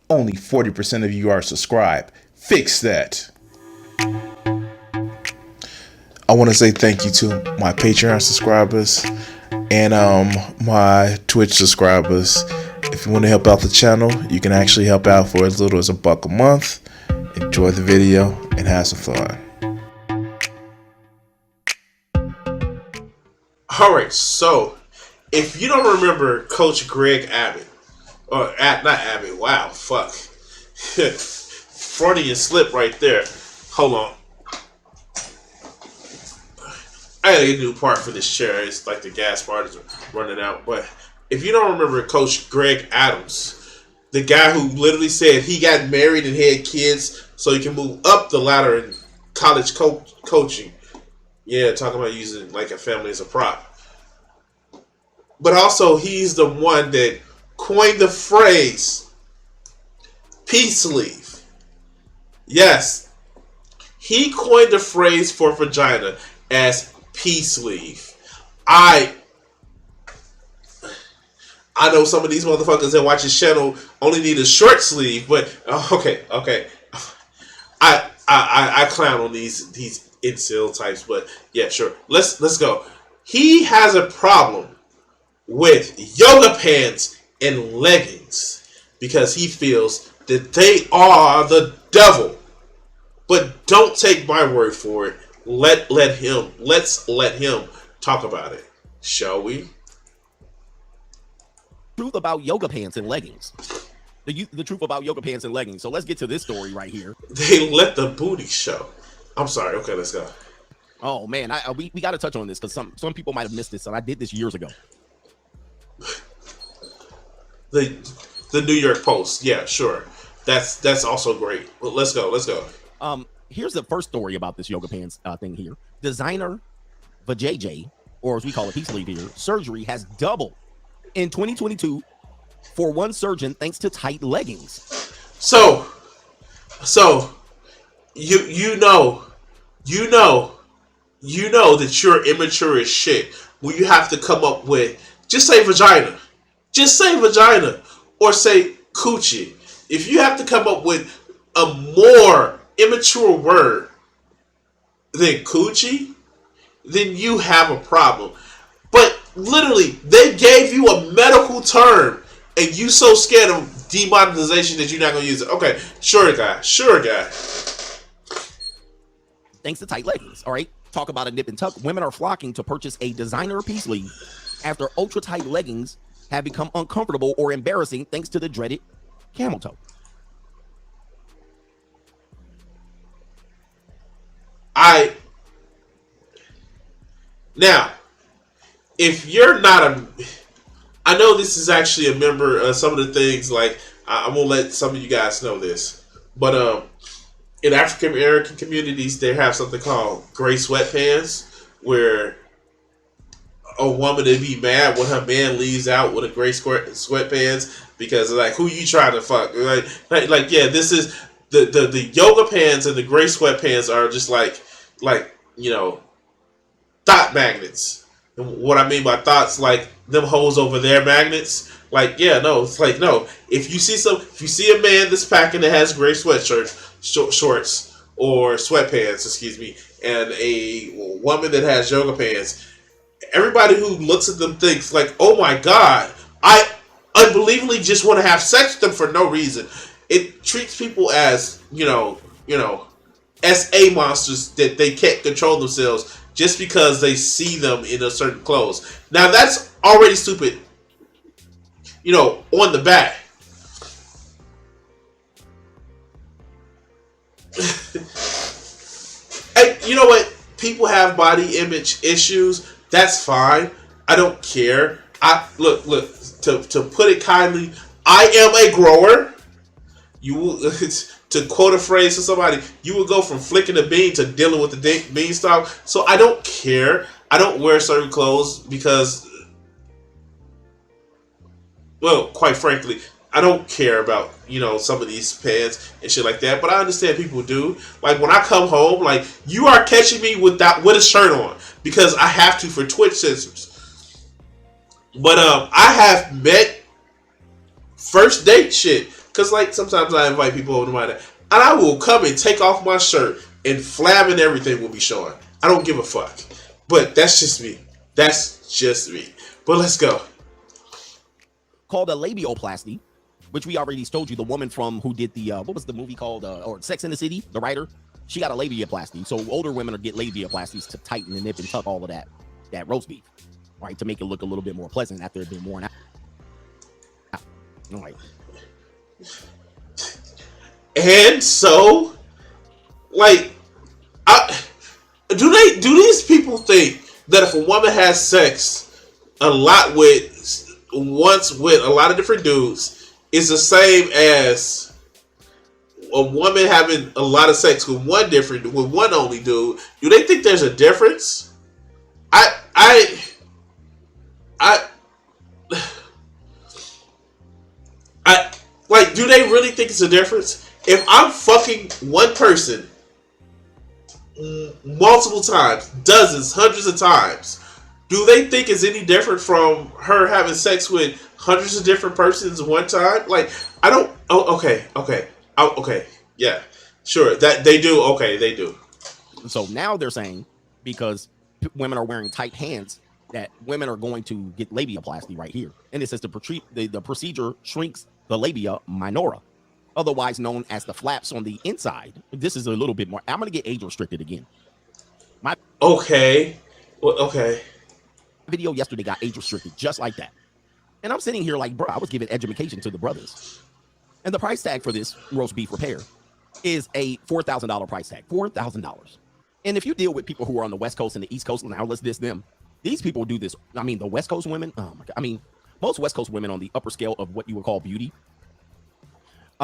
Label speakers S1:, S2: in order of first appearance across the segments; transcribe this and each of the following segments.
S1: Only 40% of you are subscribed. Fix that. I want to say thank you to my Patreon subscribers and my Twitch subscribers. If you want to help out the channel, you can actually help out for as little as $1 a month. Enjoy the video and have some fun.
S2: Alright, so if you don't remember Coach Greg Abbott, or not Abbott, wow, fuck. Freudian slip right there. Hold on. I gotta get a new part for this chair. It's like the gas part is running out. But if you don't remember Coach Greg Adams, the guy who literally said he got married and had kids so he can move up the ladder in college coaching. Yeah, talking about using like a family as a prop. But also, he's the one that coined the phrase peace leave. Yes, he coined the phrase for vagina as peace leave. I know some of these motherfuckers that watch his channel only need a short sleeve, but okay. I clown on these incel types, but yeah, sure. Let's go. He has a problem with yoga pants and leggings because he feels that they are the devil. But don't take my word for it. Let's let him talk about it, shall we?
S3: Truth about yoga pants and leggings. The truth about yoga pants and leggings. So let's get to this story right here.
S2: They let the booty show. I'm sorry. Okay, let's go.
S3: Oh man, we got to touch on this because some people might have missed this, and I did this years ago.
S2: The New York Post. Yeah, sure. That's also great. Well, let's go.
S3: Here's the first story about this yoga pants thing here. Designer vajayjay, or as we call it, peace leave here, surgery has doubled in 2022 for one surgeon thanks to tight leggings.
S2: So you know that you're immature as shit when you have to come up with just say vagina, or say coochie. If you have to come up with a more immature word than coochie, then you have a problem. But literally, they gave you a medical term, and you so scared of demonetization that you're not gonna use it. Okay, sure guy.
S3: Thanks to tight leggings. All right, talk about a nip and tuck. Women are flocking to purchase a designer peace sleeve after ultra tight leggings have become uncomfortable or embarrassing thanks to the dreaded camel toe.
S2: Now, if you're not I know this is actually a member of some of the things, like, I'm going to let some of you guys know this, but in African American communities, they have something called gray sweatpants, where a woman would be mad when her man leaves out with a gray sweatpants, because, like, who you trying to fuck? Like yeah, this is, the yoga pants and the gray sweatpants are just like, you know, thought magnets. And what I mean by thoughts, like them hoes over their magnets. Like, yeah, no, it's like, no. If you see a man that's packing that has gray shorts or sweatpants, excuse me, and a woman that has yoga pants, everybody who looks at them thinks like, oh my god, I unbelievably just want to have sex with them for no reason. It treats people as, you know, SA monsters that they can't control themselves just because they see them in a certain clothes. Now that's already stupid, you know, on the back. And you know what? People have body image issues. That's fine. I don't care. Look. To put it kindly, I am a grower. You will, to quote a phrase to somebody, you will go from flicking a bean to dealing with the beanstalk. So I don't care. I don't wear certain clothes because, well, quite frankly, I don't care about, you know, some of these pants and shit like that. But I understand people do. Like, when I come home, like, you are catching me with a shirt on because I have to for Twitch censors. But I have met first date shit. Because, like, sometimes I invite people over to my day, and I will come and take off my shirt, and flab and everything will be showing. I don't give a fuck. But that's just me. That's just me. But let's go.
S3: Called a labioplasty, which we already told you, the woman from who did the, what was the movie called, or Sex in the City, the writer, she got a labioplasty. So older women get labioplasties to tighten and nip and tuck all of that roast beef, right, to make it look a little bit more pleasant after it's been worn out. All right.
S2: And so, like, do these people think that if a woman has sex once with a lot of different dudes, it's the same as a woman having a lot of sex with one only dude? Do they think there's a difference? Like, do they really think it's a difference? If I'm fucking one person multiple times, dozens, hundreds of times, do they think it's any different from her having sex with hundreds of different persons one time? Like, I don't. Oh, okay. Yeah, sure. That they do. Okay, they do.
S3: So now they're saying because women are wearing tight hands that women are going to get labiaplasty right here, and it says the procedure shrinks the labia minora, otherwise known as the flaps on the inside. This is a little bit more. I'm going to get age restricted again.
S2: Okay. Well, okay.
S3: Video yesterday got age restricted just like that. And I'm sitting here like, bro, I was giving education to the brothers. And the price tag for this roast beef repair is a $4,000 price tag. $4,000. And if you deal with people who are on the West Coast and the East Coast, now let's diss them. These people do this. I mean, the West Coast women, oh my God. I mean, most West Coast women on the upper scale of what you would call beauty,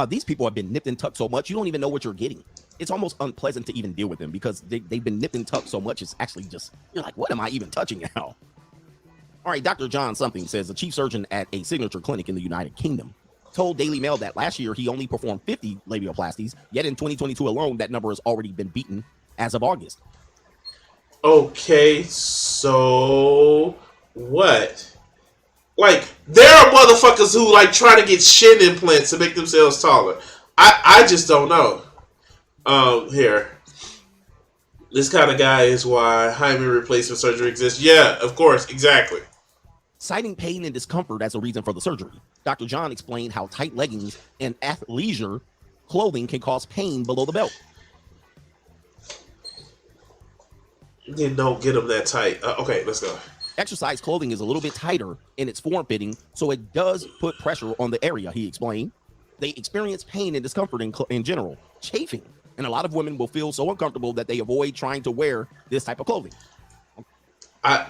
S3: these people have been nipped and tucked so much, you don't even know what you're getting. It's almost unpleasant to even deal with them because they've been nipped and tucked so much, it's actually just, you're like, what am I even touching now? All right, Dr. John something says the chief surgeon at a signature clinic in the United Kingdom told Daily Mail that last year he only performed 50 labioplasties, yet in 2022 alone, that number has already been beaten as of August.
S2: Okay, so what? Like, there are motherfuckers who like try to get shin implants to make themselves taller. I just don't know. Here. This kind of guy is why hymen replacement surgery exists. Yeah, of course, exactly.
S3: Citing pain and discomfort as a reason for the surgery, Dr. John explained how tight leggings and athleisure clothing can cause pain below the belt.
S2: Then don't get them that tight. Okay, let's go.
S3: Exercise clothing is a little bit tighter in its form fitting, so it does put pressure on the area, he explained. They experience pain and discomfort in general, chafing, and a lot of women will feel so uncomfortable that they avoid trying to wear this type of clothing.
S2: I'm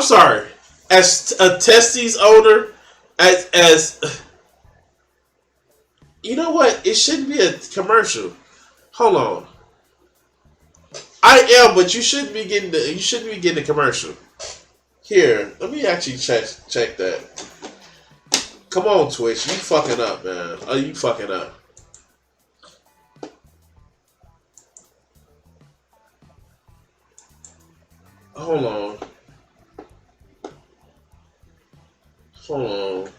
S2: sorry. As a testes owner, as you know what? It shouldn't be a commercial. Hold on. I am, but you shouldn't be getting a commercial. Here, let me actually check that. Come on, Twitch, you fucking up, man. Oh, you fucking up. Hold on.
S4: Okay,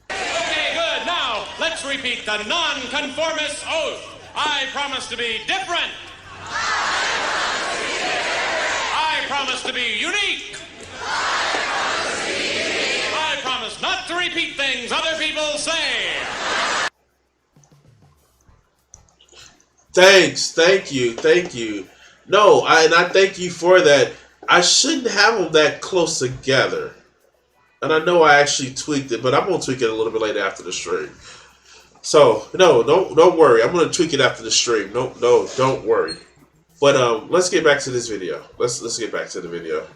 S4: good. Now, let's repeat the non-conformist oath. I promise to be different. I promise to be unique. I promise not to repeat things other people say.
S2: Thanks. Thank you. No, I thank you for that. I shouldn't have them that close together. And I know I actually tweaked it, but I'm going to tweak it a little bit later after the stream. So, no, don't worry. I'm going to tweak it after the stream. No, don't worry. But let's get back to this video. Let's get back to the video.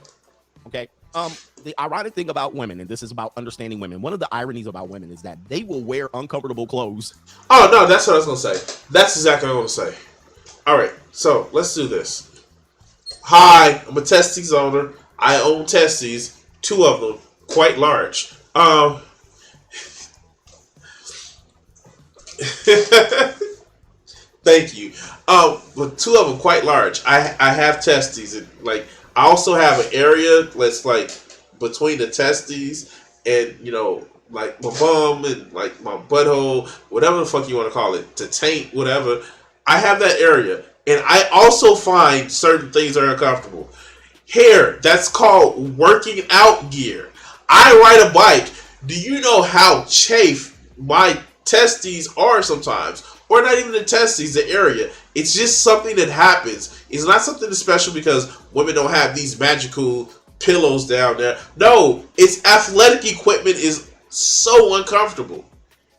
S3: Okay. The ironic thing about women, and this is about understanding women, one of the ironies about women is that they will wear uncomfortable clothes.
S2: Oh, no, that's what I was going to say. That's exactly what I was going to say. All right, so let's do this. Hi, I'm a testes owner. I own testes, 2 of them, quite large. Thank you. But 2 of them quite large. I have testes, and like I also have an area that's like between the testes and like my bum and like my butthole, whatever the fuck you want to call it, to taint, whatever. I have that area, and I also find certain things are uncomfortable. Hair, that's called working out gear. I ride a bike. Do you know how chafe my testes are sometimes? Or not even the testes, the area. It's just something that happens. It's not something special because women don't have these magical pillows down there. No, it's athletic equipment is so uncomfortable.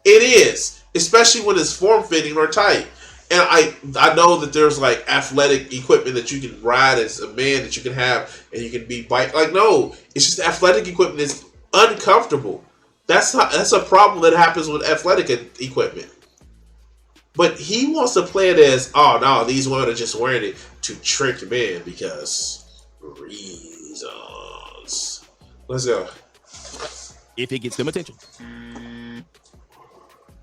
S2: It is, especially when it's form-fitting or tight. And I know that there's like athletic equipment that you can ride as a man that you can have and you can be bike. Like, no, it's just athletic equipment is uncomfortable. That's a problem that happens with athletic equipment. But he wants to play it as, oh no, these women are just wearing it to trick men because reasons. Let's go.
S3: If it gets them attention.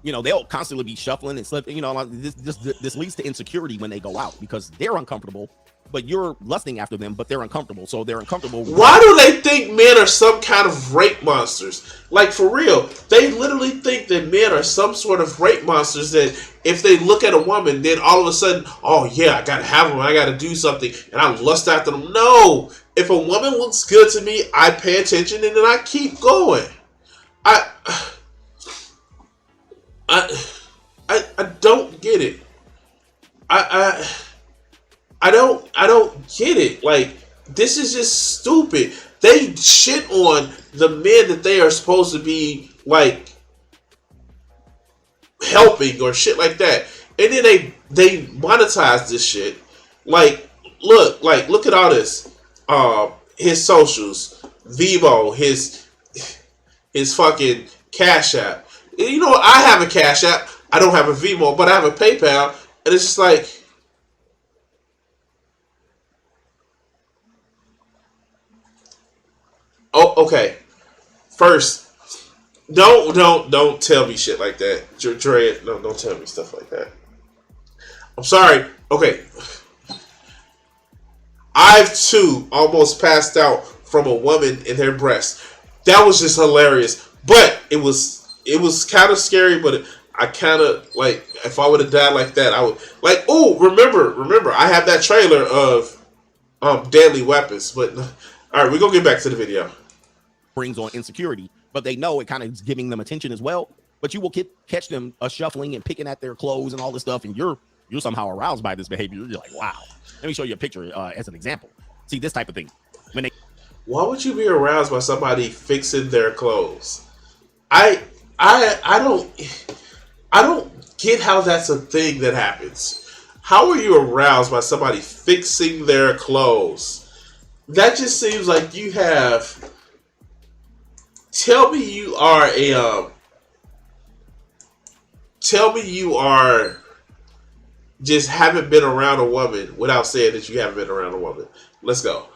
S3: You know, they'll constantly be shuffling and slipping. You know, like this leads to insecurity when they go out because they're uncomfortable, but you're lusting after them, but they're uncomfortable. So they're uncomfortable.
S2: Why do they think men are some kind of rape monsters? Like, for real, they literally think that men are some sort of rape monsters that if they look at a woman, then all of a sudden, oh yeah, I gotta have them, I gotta do something, and I lust after them. No! If a woman looks good to me, I pay attention and then I keep going. I don't get it. I don't get it. Like, this is just stupid. They shit on the men that they are supposed to be like helping or shit like that, and then they monetize this shit. Like, look at all this. His socials, Vivo, his fucking Cash App. You know what? I have a Cash App. I don't have a Venmo, but I have a PayPal, and it's just like, oh, okay. First, don't tell me shit like that, Dre. No, don't tell me stuff like that. I'm sorry. Okay, I've too almost passed out from a woman in her breast. That was just hilarious, but it was kind of scary, but I kind of, like, if I would have died like that, I would, like, oh, remember, I have that trailer of Deadly Weapons, but, all right, we're going to get back to the video.
S3: Brings on insecurity, but they know it kind of is giving them attention as well, but you will catch them shuffling and picking at their clothes and all this stuff, and you're somehow aroused by this behavior. You're like, wow. Let me show you a picture as an example. See, this type of thing.
S2: Why would you be aroused by somebody fixing their clothes? I don't get how that's a thing that happens. How are you aroused by somebody fixing their clothes? That just seems like you have. Tell me you are just haven't been around a woman without saying that you haven't been around a woman. Let's go.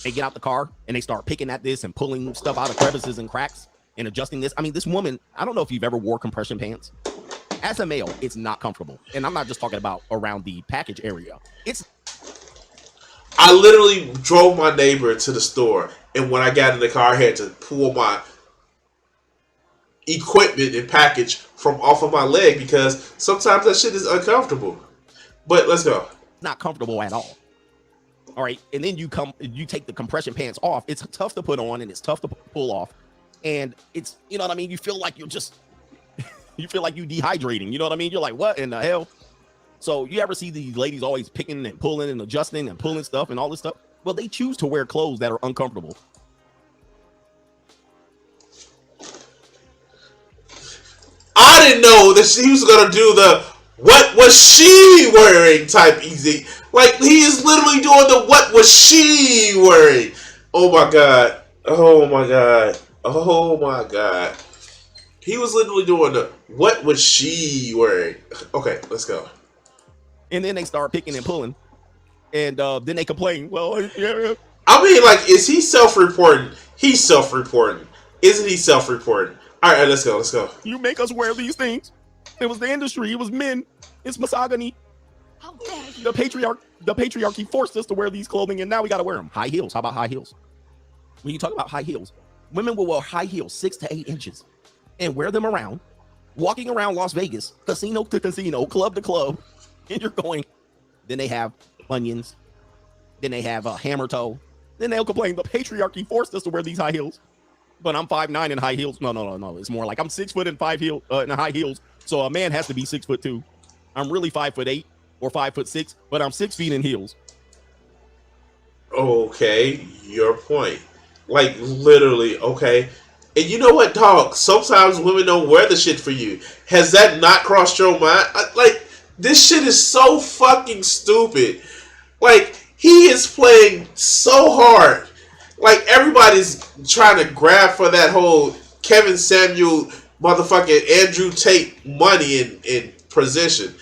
S3: They get out the car and they start picking at this and pulling stuff out of crevices and cracks and adjusting this. I mean, this woman, I don't know if you've ever wore compression pants. As a male, it's not comfortable. And I'm not just talking about around the package area.
S2: I literally drove my neighbor to the store, and when I got in the car, I had to pull my equipment and package from off of my leg because sometimes that shit is uncomfortable. But let's go.
S3: Not comfortable at all. All right, and then you take the compression pants off. It's tough to put on and it's tough to pull off, and it's, you know what I mean. You feel like you're just, you feel like you dehydrating. You know what I mean? You're like, what in the hell? So you ever see these ladies always picking and pulling and adjusting and pulling stuff and all this stuff? Well, they choose to wear clothes that are uncomfortable.
S2: I didn't know that she was gonna do the "what was she wearing" type easy. Like, he is literally doing the "what was she wearing." Oh my god! Oh my god! Oh my god! He was literally doing the "what was she wearing." Okay, let's go.
S3: And then they start picking and pulling, and then they complain. Well, yeah.
S2: I mean, like, is he self-reporting? He's self-reporting. Isn't he self-reporting? All right, let's go. Let's go.
S3: You make us wear these things. It was the industry. It was men. It's misogyny.
S5: How dare you?
S3: The patriarchy forced us to wear these clothing, and now we got to wear them. High heels. How about high heels? When you talk about high heels, Women will wear high heels 6 to 8 inches and wear them around, walking around Las Vegas, casino to casino, club to club, and you're going. Then they have bunions. Then they have a hammer toe. Then they'll complain the patriarchy forced us to wear these high heels. But I'm 5'9" in high heels. No. It's more like I'm 6 foot in in high heels. So a man has to be 6'2". I'm really 5'8" or 5'6", but I'm 6 feet in heels.
S2: Okay, your point. Like, literally, okay. And you know what, dog? Sometimes women don't wear the shit for you. Has that not crossed your mind? Like, this shit is so fucking stupid. Like, he is playing so hard. Like, everybody's trying to grab for that whole Kevin Samuel motherfucking Andrew Tate money in position.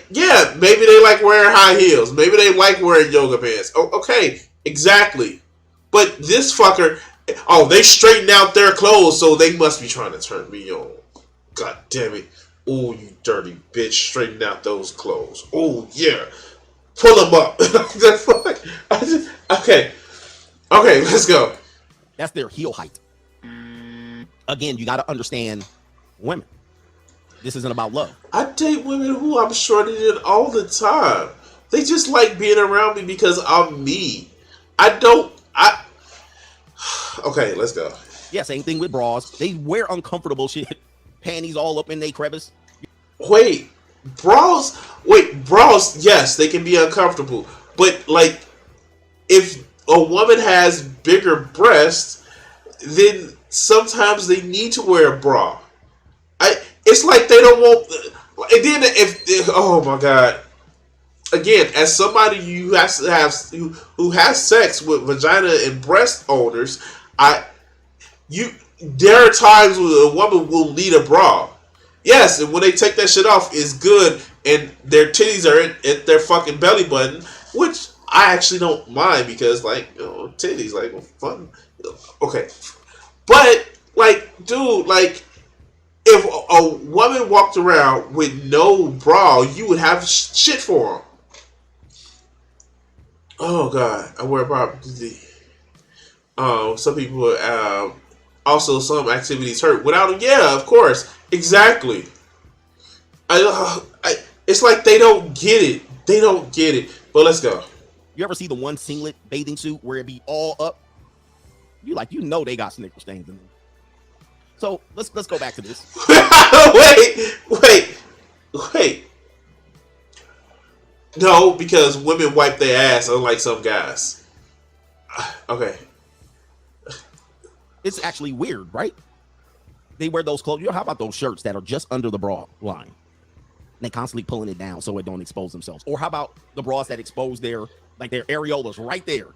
S2: Yeah, maybe they like wearing high heels. Maybe they like wearing yoga pants. Oh, okay, exactly. But this fucker, they straighten out their clothes, so they must be trying to turn me on. God damn it. Oh, you dirty bitch, straighten out those clothes. Oh, yeah. Pull them up. Okay, let's go.
S3: That's their heel height. Again, you got to understand women. This isn't about love.
S2: I date women who I'm shorter than all the time. They just like being around me because I'm me. Okay, let's go.
S3: Yeah, same thing with bras. They wear uncomfortable shit. Panties all up in their crevice.
S2: Wait, bras, yes, they can be uncomfortable. But, like, if a woman has bigger breasts, then sometimes they need to wear a bra. It's like they don't want. And then if oh my god, again, as somebody who has sex with vagina and breast owners, there are times when a woman will need a bra. Yes, and when they take that shit off, it's good, and their titties are at their fucking belly button, which I actually don't mind because, like, titties, like, fun. Okay, but like, dude, like, if a woman walked around with no bra, you would have shit for them. Oh god, I wear a bra. Some people also some activities hurt without them. Yeah, of course, exactly. It's like they don't get it. They don't get it. But let's go.
S3: You ever see the one singlet bathing suit where it be all up? They got Snickers stains in them. So let's go back to this.
S2: Wait. No, because women wipe their ass, unlike some guys. Okay.
S3: It's actually weird, right? They wear those clothes. How about those shirts that are just under the bra line? And they constantly pulling it down so it don't expose themselves. Or how about the bras that expose their areolas right there?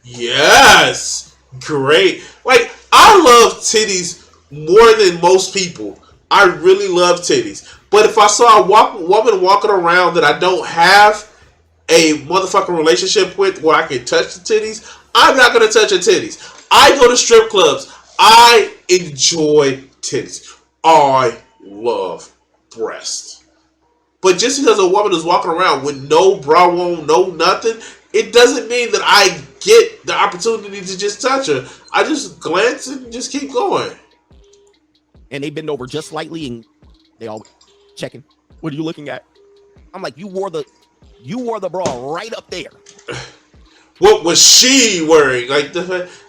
S2: Yes. Great. Like, I love titties more than most people. I really love titties. But if I saw a woman walking around that I don't have a motherfucking relationship with where I can touch the titties, I'm not going to touch her titties. I go to strip clubs. I enjoy titties. I love breasts. But just because a woman is walking around with no bra on, no nothing, it doesn't mean that I get the opportunity to just touch her. I just glance and just keep going.
S3: And they bend over just slightly and they all checking. What are you looking at? I'm like, you wore the bra right up there.
S2: What was she wearing? Like,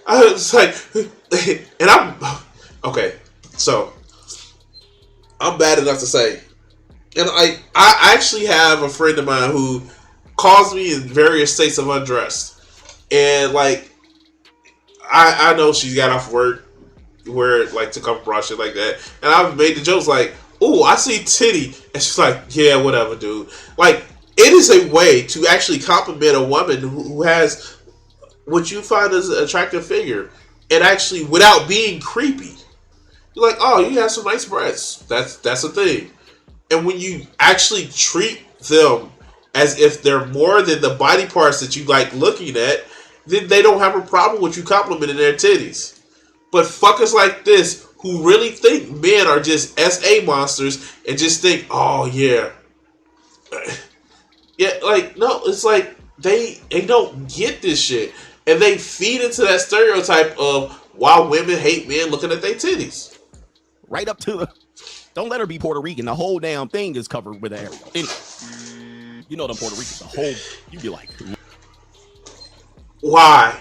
S2: I was like, and I'm okay. So I'm bad enough to say, and I actually have a friend of mine who calls me in various states of undressed, and like I know she's got off work, where like took off a bra, shit like that, and I've made the jokes like, "Oh, I see titty," and she's like, "Yeah, whatever, dude." Like, it is a way to actually compliment a woman who has what you find as an attractive figure, and actually without being creepy. You're like, "Oh, you have some nice breasts." That's a thing, and when you actually treat them as if they're more than the body parts that you like looking at, then they don't have a problem with you complimenting their titties. But fuckers like this who really think men are just SA monsters and just think, oh yeah. Yeah, like, no, it's like they don't get this shit. and they feed into that stereotype of why women hate men looking at their titties.
S3: Right up to the, don't let her be Puerto Rican. The whole damn thing is covered with an area. You know them Puerto Ricans, the whole, you be like,
S2: why?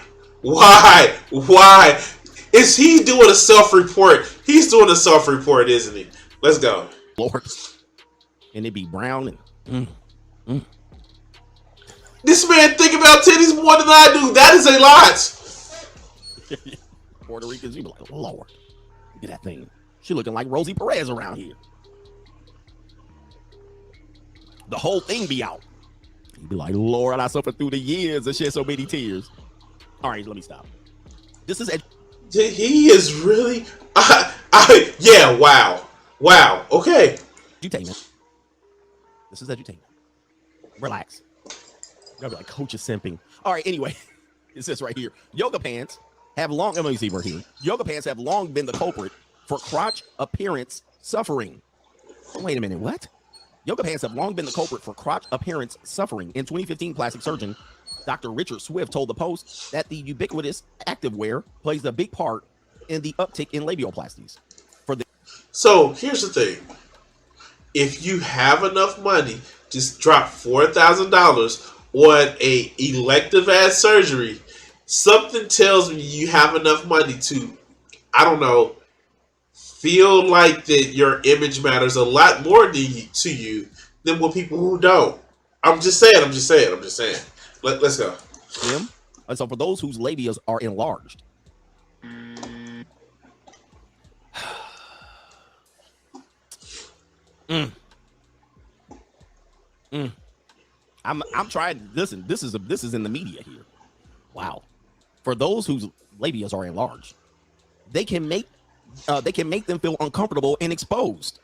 S2: Is he doing a self-report? He's doing a self-report, isn't he? Let's go.
S3: Lord. And it be brown and
S2: This man think about titties more than I do. That is a lot.
S3: Puerto Ricans, you be like, Lord, look at that thing. She looking like Rosie Perez around here. The whole thing be out. You be like, Lord, I suffered through the years and shed so many tears. All right, let me stop. This is
S2: he is really. Yeah. Wow. Okay.
S3: edutainment. This is edutainment. Relax. You'll be like, Coach is simping. All right, anyway, it says right here, yoga pants have long, let me see right here. Yoga pants have long been the culprit for crotch appearance suffering. Wait a minute, what? Yoga pants have long been the culprit for crotch appearance suffering. In 2015, plastic surgeon Dr. Richard Swift told the Post that the ubiquitous activewear plays a big part in the uptick in labioplasties.
S2: So here's the thing: if you have enough money, just drop $4,000 on a elective ass surgery. Something tells me you have enough money to, I don't know, feel like that your image matters a lot more to you than what people who don't. I'm just saying. Let's go.
S3: Them. And so for those whose labias are enlarged, I'm trying. Listen, this is in the media here. Wow. For those whose labias are enlarged, they can make them feel uncomfortable and exposed.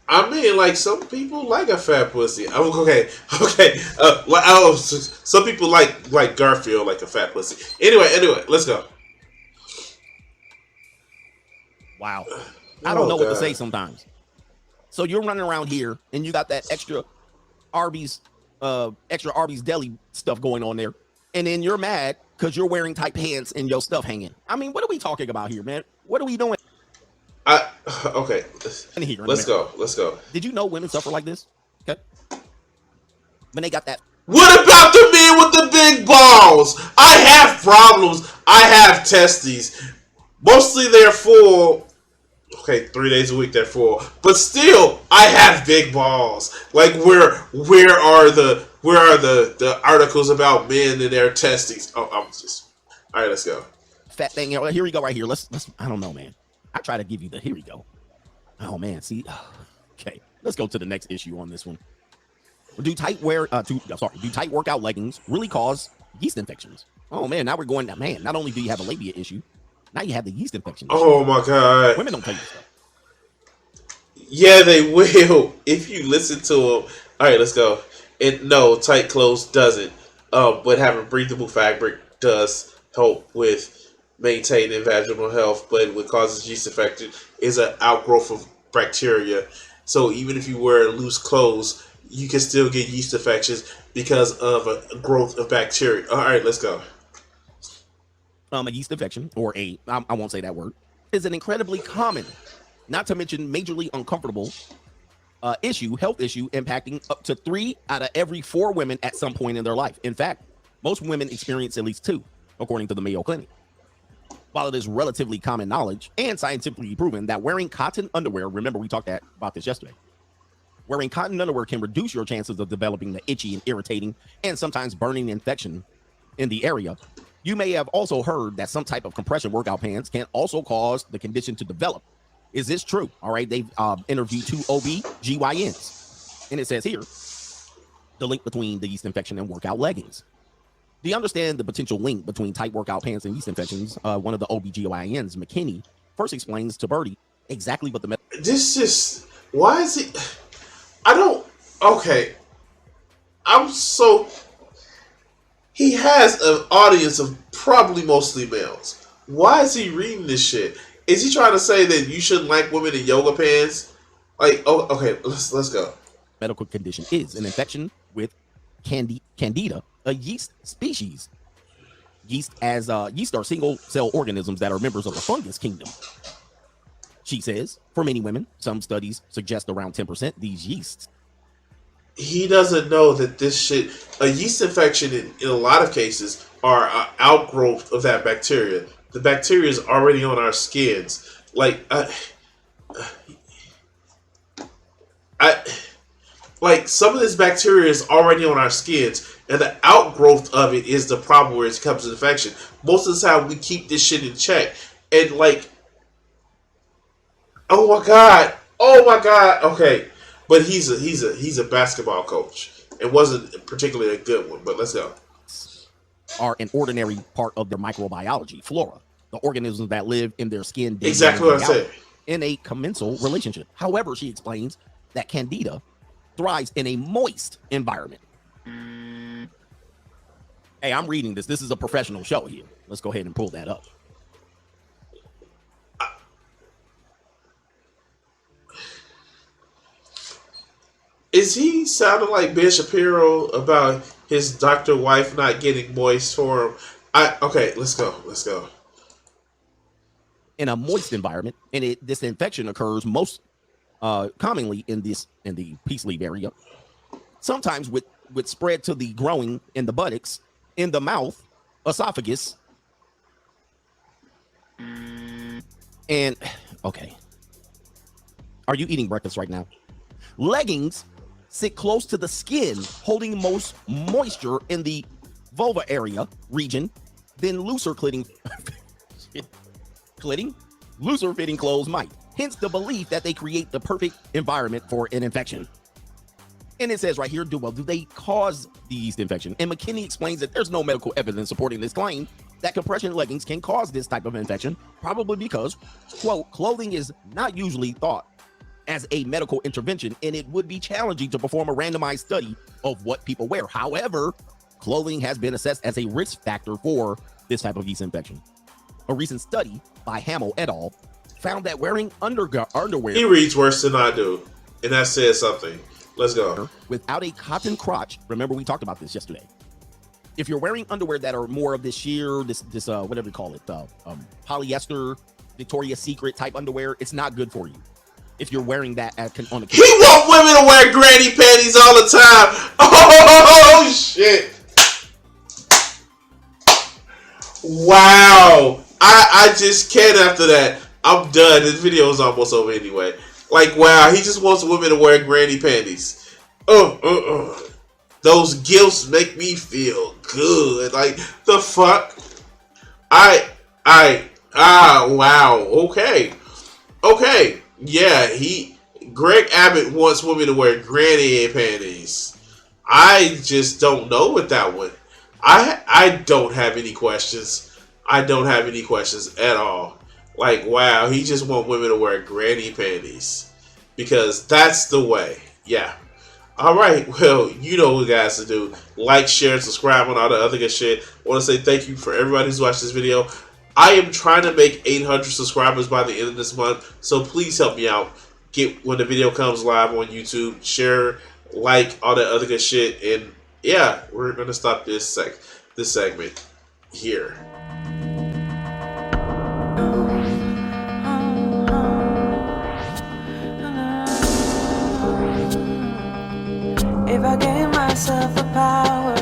S2: I mean, like, some people like a fat pussy. Okay. Some people like Garfield like a fat pussy. Anyway, let's go.
S3: Wow. I don't know what to say sometimes. So you're running around here and you got that extra Arby's deli stuff going on there, and then you're mad because you're wearing tight pants and your stuff hanging. I mean, what are we talking about here, man? What are we doing?
S2: Okay. Let's go.
S3: Did you know women suffer like this? Okay. When they got that.
S2: What about the men with the big balls? I have problems. I have testes. Mostly they're full. Okay, 3 days a week they're full. But still, I have big balls. Like, where are the articles about men and their testes? Oh, I'm just. All right, let's go.
S3: Fat thing. Here we go right here. Let's I don't know, man. I try to give you the here we go. Oh man, see. Okay, let's go to the next issue on this one. Do tight workout leggings really cause yeast infections? Oh man, now we're going down. Man, not only do you have a labia issue, now you have the yeast infection issue.
S2: Oh my god.
S3: Women don't tell you stuff.
S2: Yeah, they will if you listen to them. All right, let's go. And no, tight clothes doesn't. But having breathable fabric does help with maintaining vaginal health, but what causes yeast infection is an outgrowth of bacteria. So even if you wear loose clothes, you can still get yeast infections because of a growth of bacteria. All right, let's go.
S3: A yeast infection, or I won't say that word, is an incredibly common, not to mention majorly uncomfortable health issue impacting up to 3 out of every 4 women at some point in their life. In fact, most women experience at least 2, according to the Mayo Clinic. While it is relatively common knowledge and scientifically proven that wearing cotton underwear, remember we talked about this yesterday, wearing cotton underwear can reduce your chances of developing the itchy and irritating and sometimes burning infection in the area. You may have also heard that some type of compression workout pants can also cause the condition to develop. Is this true? All right, they've interviewed 2 OB-GYNs, and it says here the link between the yeast infection and workout leggings. Do you understand the potential link between tight workout pants and yeast infections? One of the OB-GYNs, McKinney, first explains to Birdie exactly what the
S2: why is he? He has an audience of probably mostly males. Why is he reading this shit? Is he trying to say that you shouldn't like women in yoga pants? Like, oh, okay, let's go.
S3: medical condition is an infection with candida, a yeast species. Yeast are single cell organisms that are members of the fungus kingdom. She says, for many women, some studies suggest around 10% these yeasts.
S2: He doesn't know that this shit, a yeast infection in a lot of cases are an outgrowth of that bacteria. The bacteria is already on our skins. Like some of this bacteria is already on our skins, and the outgrowth of it is the problem where it comes to infection. Most of the time, we keep this shit in check, and oh my god, okay. But he's a basketball coach. It wasn't particularly a good one, but let's go.
S3: Are an ordinary part of their microbiology, flora, the organisms that live in their skin.
S2: Exactly what I said.
S3: In a commensal relationship. However, she explains that Candida thrives in a moist environment. Hey, I'm reading this. This is a professional show here. Let's go ahead and pull that up.
S2: Is he sounding like Ben Shapiro about his doctor wife not getting moist for him? Okay, let's go.
S3: In a moist environment, and this infection occurs most commonly in the peace leaf area. Sometimes with spread to the growing in the buttocks, in the mouth, esophagus, and okay. Are you eating breakfast right now? Leggings sit close to the skin, holding most moisture in the vulva area region, then looser looser fitting clothes might. Hence the belief that they create the perfect environment for an infection. And it says right here, do they cause the yeast infection? And McKinney explains that there's no medical evidence supporting this claim that compression leggings can cause this type of infection, probably because, quote, clothing is not usually thought as a medical intervention, and it would be challenging to perform a randomized study of what people wear. However, clothing has been assessed as a risk factor for this type of yeast infection. A recent study by Hamill et al. Found that wearing underwear...
S2: He reads worse than I do, and that says something. Let's go.
S3: Without a cotton crotch, remember we talked about this yesterday. If you're wearing underwear that are more of this sheer, this whatever you call it, polyester, Victoria's Secret type underwear, it's not good for you. If you're wearing that on the...
S2: He want women to wear granny panties all the time. Oh, shit. Wow. I just can't after that. I'm done. This video is almost over anyway. Like, wow. He just wants women to wear granny panties. Those gifts make me feel good. Like, the fuck? Wow. Okay. Yeah, Greg Abbott wants women to wear granny panties. I just don't know with that one. I don't have any questions. I don't have any questions at all. Like, wow, he just wants women to wear granny panties. Because that's the way. Yeah. Alright, well, you know what guys to do. Like, share, subscribe, and all the other good shit. I want to say thank you for everybody who's watched this video. I am trying to make 800 subscribers by the end of this month, so please help me out. Get when the video comes live on YouTube, share, like, all that other good shit, and yeah, we're gonna stop this segment here.
S5: If I gave myself the power